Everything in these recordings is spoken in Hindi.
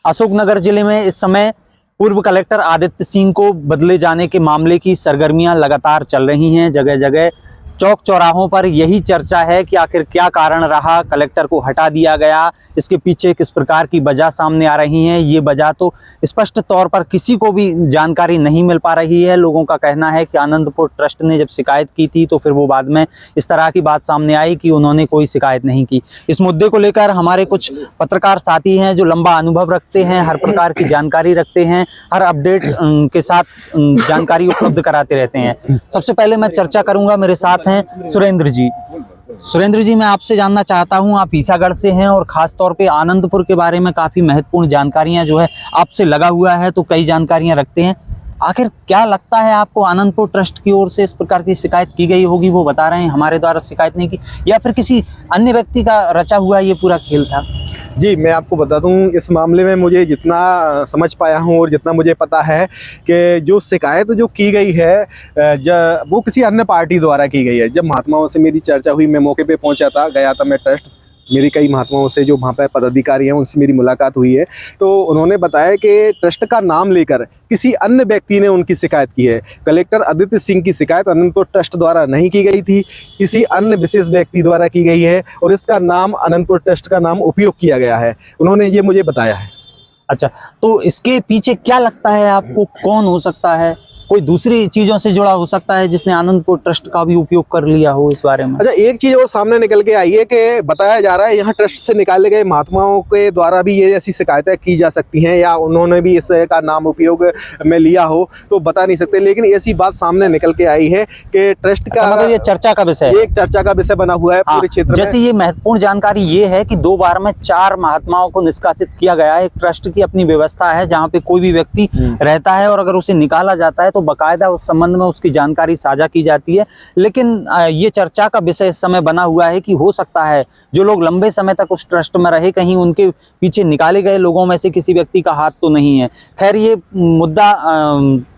अशोकनगर जिले में इस समय पूर्व कलेक्टर आदित्य सिंह को बदले जाने के मामले की सरगर्मियां लगातार चल रही हैं। जगह जगह चौक चौराहों पर यही चर्चा है कि आखिर क्या कारण रहा, कलेक्टर को हटा दिया गया, इसके पीछे किस प्रकार की वजह सामने आ रही है। ये वजह तो स्पष्ट तौर पर किसी को भी जानकारी नहीं मिल पा रही है। लोगों का कहना है कि आनंदपुर ट्रस्ट ने जब शिकायत की थी तो फिर वो बाद में इस तरह की बात सामने आई कि उन्होंने कोई शिकायत नहीं की। इस मुद्दे को लेकर हमारे कुछ पत्रकार साथी हैं जो लंबा अनुभव रखते हैं, हर प्रकार की जानकारी रखते हैं, हर अपडेट के साथ जानकारी उपलब्ध कराते रहते हैं। सबसे पहले मैं चर्चा करूंगा, मेरे साथ हैं सुरेंद्र जी। सुरेंद्र जी, मैं आपसे जानना चाहता हूं, आप ईसागढ़ से हैं और खास तौर पे आनंदपुर के बारे में काफी महत्वपूर्ण जानकारियां जो है आपसे लगा हुआ है, तो कई जानकारियां रखते हैं। आखिर क्या लगता है आपको, आनंदपुर ट्रस्ट की ओर से इस प्रकार की शिकायत की गई होगी, वो बता रहे हैं हमारे द्वारा शिकायत नहीं की, या फिर किसी अन्य व्यक्ति का रचा हुआ ये पूरा खेल था? जी, मैं आपको बता दूं, इस मामले में मुझे जितना समझ पाया हूं और जितना मुझे पता है कि जो शिकायत जो की गई है वो किसी अन्य पार्टी द्वारा की गई है। जब महात्माओं से मेरी चर्चा हुई, मैं मौके पे पहुंचा था, गया था मैं ट्रस्ट, मेरी कई महात्माओं से जो वहाँ पर पदाधिकारी हैं उनसे मेरी मुलाकात हुई है, तो उन्होंने बताया कि ट्रस्ट का नाम लेकर किसी अन्य व्यक्ति ने उनकी शिकायत की है। कलेक्टर आदित्य सिंह की शिकायत अनंतपुर ट्रस्ट द्वारा नहीं की गई थी, किसी अन्य विशेष व्यक्ति द्वारा की गई है और इसका नाम अनंतपुर ट्रस्ट का नाम उपयोग किया गया है, उन्होंने ये मुझे बताया है। अच्छा, तो इसके पीछे क्या लगता है आपको, कौन हो सकता है? कोई दूसरी चीजों से जुड़ा हो सकता है जिसने आनंदपुर ट्रस्ट का भी उपयोग कर लिया हो इस बारे में? अच्छा, एक चीज और सामने निकल के आई है कि बताया जा रहा है यहाँ ट्रस्ट से निकाले गए महात्माओं के द्वारा भी ये ऐसी शिकायतें की जा सकती हैं, या उन्होंने भी इसका नाम उपयोग में लिया हो, तो बता नहीं सकते, लेकिन ऐसी बात सामने निकल के आई है कि ट्रस्ट का मतलब ये चर्चा का विषय, एक चर्चा का विषय बना हुआ है पूरे क्षेत्र में। जैसे ये महत्वपूर्ण जानकारी ये है कि 2 बार में 4 महात्माओं को निष्कासित किया गया है। एक ट्रस्ट की अपनी व्यवस्था है जहाँ पे कोई भी व्यक्ति रहता है और अगर उसे निकाला जाता है तो बाकायदा उस संबंध में उसकी जानकारी साझा की जाती है। लेकिन ये चर्चा का विषय इस समय बना हुआ है कि हो सकता है जो लोग लंबे समय तक उस ट्रस्ट में रहे, कहीं उनके पीछे निकाले गए लोगों में से किसी व्यक्ति का हाथ तो नहीं है। खैर, ये मुद्दा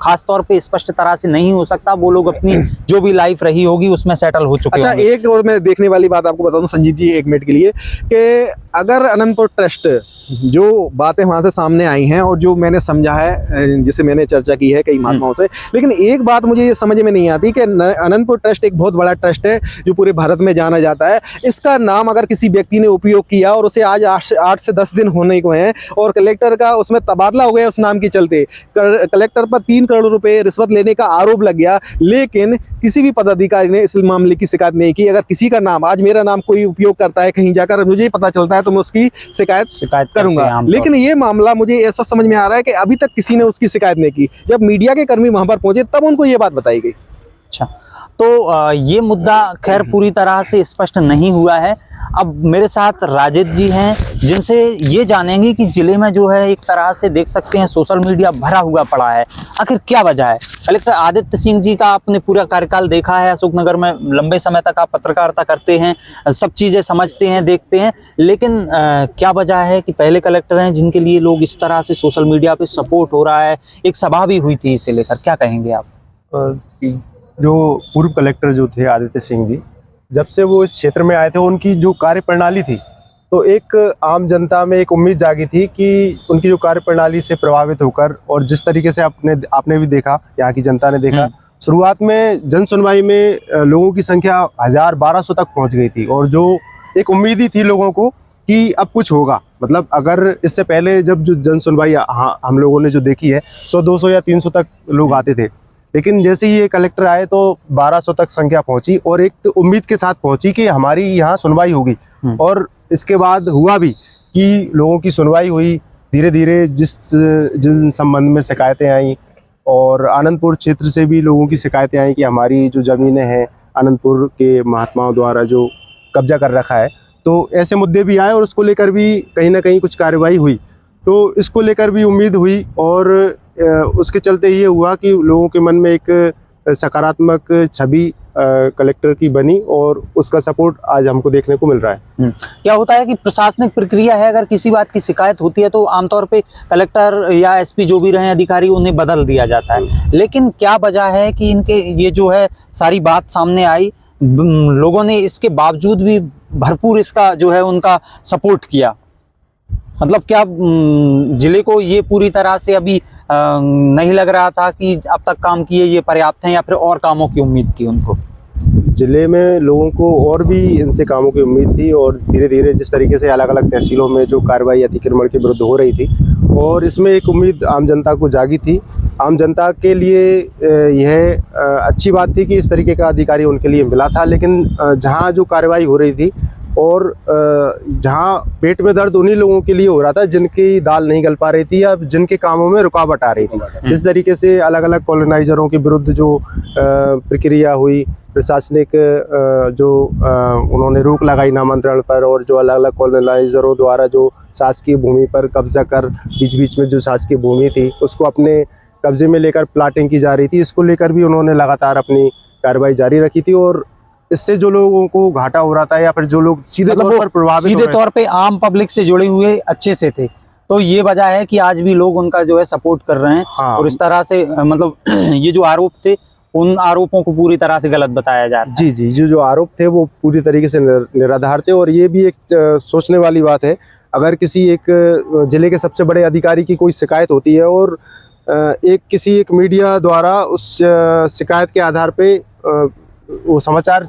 खास तौर पे स्पष्ट तरह से नहीं हो सकता, वो लोग अपनी जो भी लाइफ रही होगी उसमें सेटल हो चुके हैं। अच्छा, एक और मैं देखने वाली बात आपको बता दूं संजीव जी, 1 मिनट के लिए, कि अगर अनंतपुर ट्रस्ट जो बातें वहां से सामने आई हैं और जो मैंने समझा है, जिसे मैंने चर्चा की है कई महात्माओं से, लेकिन एक बात मुझे ये समझ में नहीं आती कि अनंतपुर ट्रस्ट एक बहुत बड़ा ट्रस्ट है जो पूरे भारत में जाना जाता है। इसका नाम अगर किसी व्यक्ति ने उपयोग किया और उसे आज 8 से 10 दिन होने को हैं और कलेक्टर का उसमें तबादला हो गया उस नाम के चलते, कलेक्टर पर 3 करोड़ रुपए रिश्वत लेने का आरोप लग गया, लेकिन किसी भी पदाधिकारी ने इस मामले की शिकायत नहीं की। अगर किसी का नाम, आज मेरा नाम कोई उपयोग करता है कहीं जाकर, मुझे पता चलता है तो मैं उसकी शिकायत करूंगा, लेकिन ये मामला मुझे ऐसा समझ में आ रहा है कि अभी तक किसी ने उसकी शिकायत नहीं की। जब मीडिया के कर्मी वहां पर पहुंचे तब उनको ये बात बताई गई। अच्छा, तो ये मुद्दा खैर पूरी तरह से स्पष्ट नहीं हुआ है। अब मेरे साथ राजेश जी हैं जिनसे ये जानेंगे कि जिले में जो है एक तरह से देख सकते हैं सोशल मीडिया भरा हुआ पड़ा है, आखिर क्या वजह है? कलेक्टर आदित्य सिंह जी का आपने पूरा कार्यकाल देखा है, अशोकनगर में लंबे समय तक आप पत्रकारिता करते हैं, सब चीज़ें समझते हैं, देखते हैं, लेकिन क्या वजह है कि पहले कलेक्टर हैं जिनके लिए लोग इस तरह से सोशल मीडिया पे सपोर्ट हो रहा है? एक सभा भी हुई थी इसे लेकर, क्या कहेंगे आप? जो पूर्व कलेक्टर जो थे आदित्य सिंह जी, जब से वो इस क्षेत्र में आए थे, उनकी जो कार्यप्रणाली थी, तो एक आम जनता में एक उम्मीद जागी थी कि उनकी जो कार्यप्रणाली से प्रभावित होकर, और जिस तरीके से आपने भी देखा, यहाँ की जनता ने देखा, शुरुआत में जन सुनवाई में लोगों की संख्या 1000-1200 तक पहुँच गई थी, और जो एक उम्मीद ही थी लोगों को कि अब कुछ होगा। मतलब अगर इससे पहले जब जो जन सुनवाई हम लोगों ने जो देखी है, 100-200 या 300 तक लोग आते थे, लेकिन जैसे ही ये कलेक्टर आए तो 1200 तक संख्या पहुंची और एक उम्मीद के साथ पहुंची कि हमारी यहाँ सुनवाई होगी। और इसके बाद हुआ भी कि लोगों की सुनवाई हुई। धीरे धीरे जिस संबंध में शिकायतें आई, और आनंदपुर क्षेत्र से भी लोगों की शिकायतें आई कि हमारी जो ज़मीनें हैं आनंदपुर के महात्माओं द्वारा जो कब्जा कर रखा है, तो ऐसे मुद्दे भी आए और उसको लेकर भी कहीं ना कहीं कुछ कार्रवाई हुई। तो इसको लेकर भी उम्मीद हुई, और उसके चलते ये हुआ कि लोगों के मन में एक सकारात्मक छवि कलेक्टर की बनी, और उसका सपोर्ट आज हमको देखने को मिल रहा है। क्या होता है कि प्रशासनिक प्रक्रिया है, अगर किसी बात की शिकायत होती है तो आमतौर पे कलेक्टर या एसपी जो भी रहे अधिकारी उन्हें बदल दिया जाता है, लेकिन क्या वजह है कि इनके ये जो है सारी बात सामने आई, लोगों ने इसके बावजूद भी भरपूर इसका जो है उनका सपोर्ट किया? मतलब क्या जिले को ये पूरी तरह से अभी नहीं लग रहा था कि अब तक काम किए ये पर्याप्त हैं, या फिर और कामों की उम्मीद थी उनको? जिले में लोगों को और भी इनसे कामों की उम्मीद थी, और धीरे धीरे जिस तरीके से अलग अलग तहसीलों में जो कार्रवाई अतिक्रमण के विरुद्ध हो रही थी, और इसमें एक उम्मीद आम जनता को जागी थी। आम जनता के लिए यह अच्छी बात थी कि इस तरीके का अधिकारी उनके लिए मिला था, लेकिन जहाँ जो कार्रवाई हो रही थी और जहाँ पेट में दर्द उन्हीं लोगों के लिए हो रहा था जिनकी दाल नहीं गल पा रही थी या जिनके कामों में रुकावट आ रही थी। जिस तरीके से अलग अलग कॉलोनाइजरों के विरुद्ध जो प्रक्रिया हुई, प्रशासनिक जो उन्होंने रोक लगाई नामांतरण पर, और जो अलग अलग कॉलोनाइजरों द्वारा जो शासकीय भूमि पर कब्जा कर बीच बीच में जो शासकीय भूमि थी उसको अपने कब्जे में लेकर प्लाटिंग की जा रही थी, इसको लेकर भी उन्होंने लगातार अपनी कार्रवाई जारी रखी थी। और इससे जो लोगों को घाटा हो रहा था या फिर जो लोग सीधे तौर पर प्रभावित सीधे तौर पे आम पब्लिक से जुड़े हुए अच्छे से थे, तो ये वजह है कि आज भी लोग उनका जो है सपोर्ट कर रहे हैं। हाँ। और इस तरह से मतलब ये जो आरोप थे उन आरोपों को पूरी तरह से गलत बताया जा रहा है। जी जी, जो आरोप थे वो पूरी तरीके से निराधार थे। और ये भी एक सोचने वाली बात है, अगर किसी एक जिले के सबसे बड़े अधिकारी की कोई शिकायत होती है और किसी एक मीडिया द्वारा उस शिकायत के आधार पे वो समाचार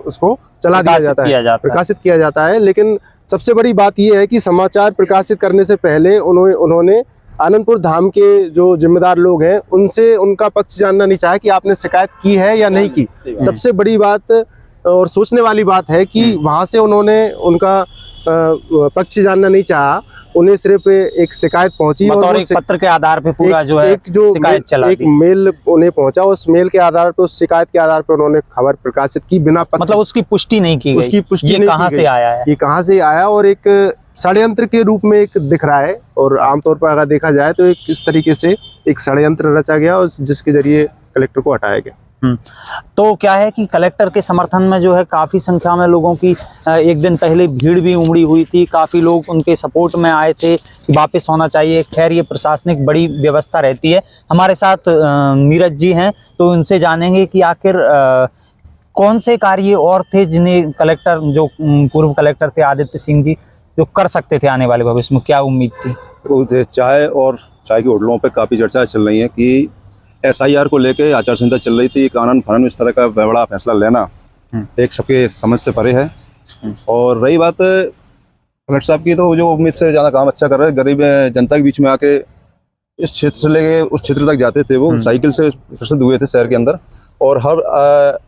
उसको चला दिया जाता है, प्रकाशित किया जाता है, लेकिन सबसे बड़ी बात यह है कि समाचार प्रकाशित करने से पहले उन्होंने आनंदपुर धाम के जो जिम्मेदार लोग हैं उनसे उनका पक्ष जानना नहीं चाहा कि आपने शिकायत की है या नहीं की। सबसे बड़ी बात और सोचने वाली बात है कि वहां से उन्होंने उनका पक्ष जानना नहीं चाहा, उन्हें सिर्फ एक शिकायत पहुंची और एक पत्र के आधार पे पूरा जो है शिकायत चला दी। एक मेल उन्हें पहुंचा, उस मेल के आधार पर, उस शिकायत के आधार पर उन्होंने खबर प्रकाशित की बिना मतलब उसकी पुष्टि नहीं की गई। उसकी पुष्टि ये कहां से आया है, ये कहां से आया, और एक षड्यंत्र के रूप में एक दिख रहा है। और आमतौर पर अगर देखा जाए तो एक इस तरीके से एक षड्यंत्र रचा गया और जिसके जरिए कलेक्टर को हटाया गया। तो क्या है कि कलेक्टर के समर्थन में जो है काफ़ी संख्या में लोगों की एक दिन पहले भीड़ भी उमड़ी हुई थी, काफ़ी लोग उनके सपोर्ट में आए थे कि वापस होना चाहिए। खैर ये प्रशासनिक बड़ी व्यवस्था रहती है। हमारे साथ नीरज जी हैं, तो उनसे जानेंगे कि आखिर कौन से कार्य और थे जिन्हें कलेक्टर जो पूर्व कलेक्टर थे आदित्य सिंह जी जो कर सकते थे आने वाले भविष्य में, क्या उम्मीद थी? तो चाय और चाय की होटलों पे काफ़ी चर्चा चल रही है कि SIR को लेके आचार संहिता चल रही थी, कानून फनन इस तरह का बड़ा फैसला लेना एक सबके समझ से परे है। और रही बात कलेक्टर साहब की, तो जो उम्मीद से ज़्यादा काम अच्छा कर रहे हैं। गरीब जनता के बीच में आके इस क्षेत्र से लेके उस क्षेत्र तक जाते थे, वो साइकिल से प्रसिद्ध हुए थे शहर के अंदर। और हर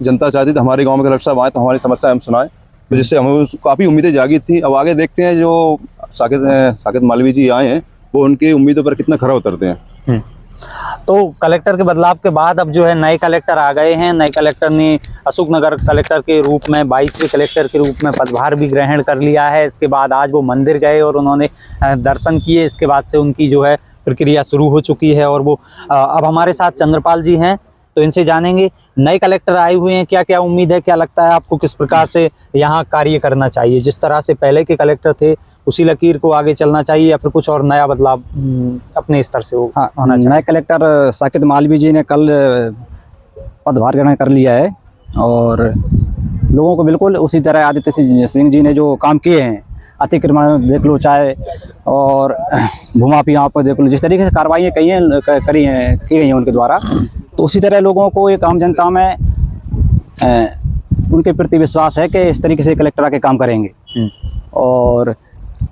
जनता चाहती थी हमारे गाँव में कलेक्टर साहब आए तो हमारी समस्या हम सुनाएं, तो जिससे हमें काफ़ी उम्मीदें जागी थी। अब आगे देखते हैं जो साकेत मालवीय जी आए हैं वो उनकी उम्मीदों पर कितना खरा उतरते हैं। तो कलेक्टर के बदलाव के बाद अब जो है नए कलेक्टर आ गए हैं। नए कलेक्टर ने अशोकनगर कलेक्टर के रूप में 22वें कलेक्टर के रूप में पदभार भी ग्रहण कर लिया है। इसके बाद आज वो मंदिर गए और उन्होंने दर्शन किए। इसके बाद से उनकी जो है प्रक्रिया शुरू हो चुकी है। और वो अब हमारे साथ चंद्रपाल जी हैं, तो इनसे जानेंगे नए कलेक्टर आए हुए हैं, क्या क्या उम्मीद है, क्या लगता है आपको किस प्रकार से यहाँ कार्य करना चाहिए? जिस तरह से पहले के कलेक्टर थे उसी लकीर को आगे चलना चाहिए या फिर कुछ और नया बदलाव अपने स्तर से होना चाहिए? नए कलेक्टर साकेत मालवीय जी ने कल पदभार ग्रहण कर लिया है और लोगों को बिल्कुल उसी तरह आदित्य सिंह जी ने जो काम किए हैं, अतिक्रमण देख लो, चाहे और भूमाफी यहाँ पर देख लो, जिस तरीके से कार्रवाइयाँ की गई हैं उनके द्वारा, तो उसी तरह लोगों को एक आम जनता में उनके प्रति विश्वास है कि इस तरीके से कलेक्टर आके काम करेंगे और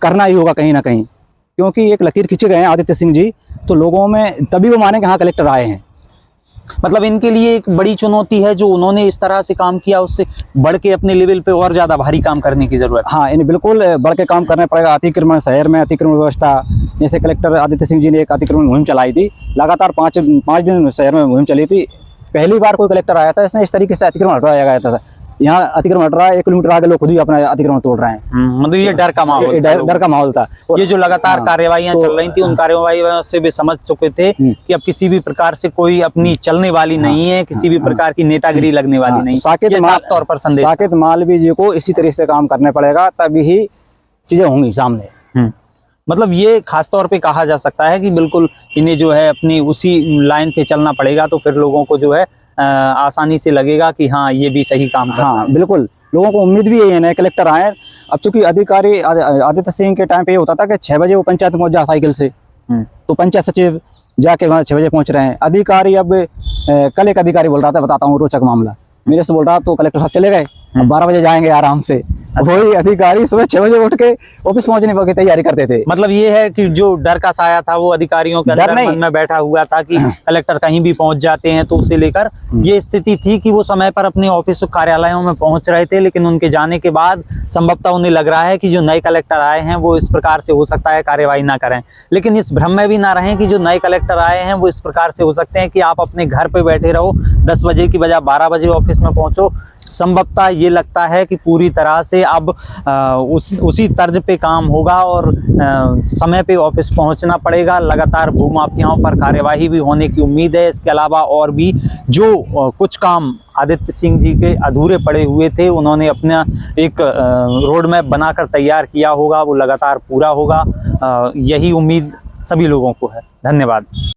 करना ही होगा कहीं ना कहीं, क्योंकि एक लकीर खींचे गए हैं आदित्य सिंह जी, तो लोगों में तभी वो मानेंगे हाँ कलेक्टर आए हैं। मतलब इनके लिए एक बड़ी चुनौती है जो उन्होंने इस तरह से काम किया, उससे बढ़ के अपने लेवल पे और ज़्यादा भारी काम करने की ज़रूरत है। हाँ, इन्हें बिल्कुल बढ़ के काम करना पड़ेगा। अतिक्रमण शहर में अतिक्रमण व्यवस्था, जैसे कलेक्टर आदित्य सिंह जी ने एक अतिक्रमण मुहिम चलाई थी, लगातार 5 दिन शहर में मुहिम चली थी। पहली बार कोई कलेक्टर आया था इसने इस तरीके से अतिक्रमण हटाया गया था। यहाँ अतिक्रमण हट रहा है, 1 किलोमीटर आगे लोग खुद ही अपना अतिक्रमण तोड़ रहे हैं। मतलब ये डर का माहौल, डर का माहौल था। ये जो लगातार कार्यवाहियां चल रही थी, उन कार्यवाहियों से भी समझ चुके थे कि अब किसी भी प्रकार से कोई अपनी चलने वाली नहीं है, किसी भी प्रकार की नेतागिरी लगने वाली नहीं। साफ तौर पर संदेश साकेत मालवीय जी को इसी तरह से काम करने पड़ेगा, तभी ही चीजें होंगी सामने। मतलब ये खास तौर पे कहा जा सकता है कि बिल्कुल इन्हें जो है अपनी उसी लाइन पे चलना पड़ेगा, तो फिर लोगों को जो है आसानी से लगेगा कि हाँ ये भी सही काम कर रहा है। हाँ बिल्कुल, लोगों को उम्मीद भी है नए कलेक्टर आए अब चूंकि अधिकारी आदित्य सिंह के टाइम पे ये होता था कि 6 बजे वो पंचायत में पहुंच जा साइकिल से, तो पंचायत सचिव जाके वहाँ 6 बजे पहुंच रहे हैं। अधिकारी अब कल एक अधिकारी बोल रहा था, बताता हूँ रोचक मामला, मेरे से बोल रहा तो कलेक्टर साहब चले गए, अब 12 बजे जाएंगे आराम से। वही अधिकारी सुबह 6 बजे उठ के ऑफिस पहुंचने की तैयारी करते थे। मतलब ये है कि जो डर का साया था वो अधिकारियों के अंदर मन में बैठा हुआ था कि कलेक्टर कहीं भी पहुंच जाते हैं, तो उसे लेकर ये स्थिति थी कि वो समय पर अपने ऑफिस कार्यालयों में पहुंच रहे थे, लेकिन उनके जाने के बाद संभवतः उन्हें लग रहा है कि जो नए कलेक्टर आए हैं वो इस प्रकार से हो सकता है कार्यवाही ना करें। लेकिन इस भ्रम में भी ना रहें कि जो नए कलेक्टर आए हैं वो इस प्रकार से हो सकते हैं कि आप अपने घर पे बैठे रहो, 10 बजे की बजाय 12 बजे ऑफिस में पहुंचो। संभवतः ये लगता है कि पूरी तरह से अब उसी तर्ज पे काम होगा और समय पे ऑफिस पहुंचना पड़ेगा। लगातार भूमाफियाओं पर कार्यवाही भी होने की उम्मीद है। इसके अलावा और भी जो कुछ काम आदित्य सिंह जी के अधूरे पड़े हुए थे, उन्होंने अपना एक रोड मैप बनाकर तैयार किया होगा, वो लगातार पूरा होगा, यही उम्मीद सभी लोगों को है। धन्यवाद।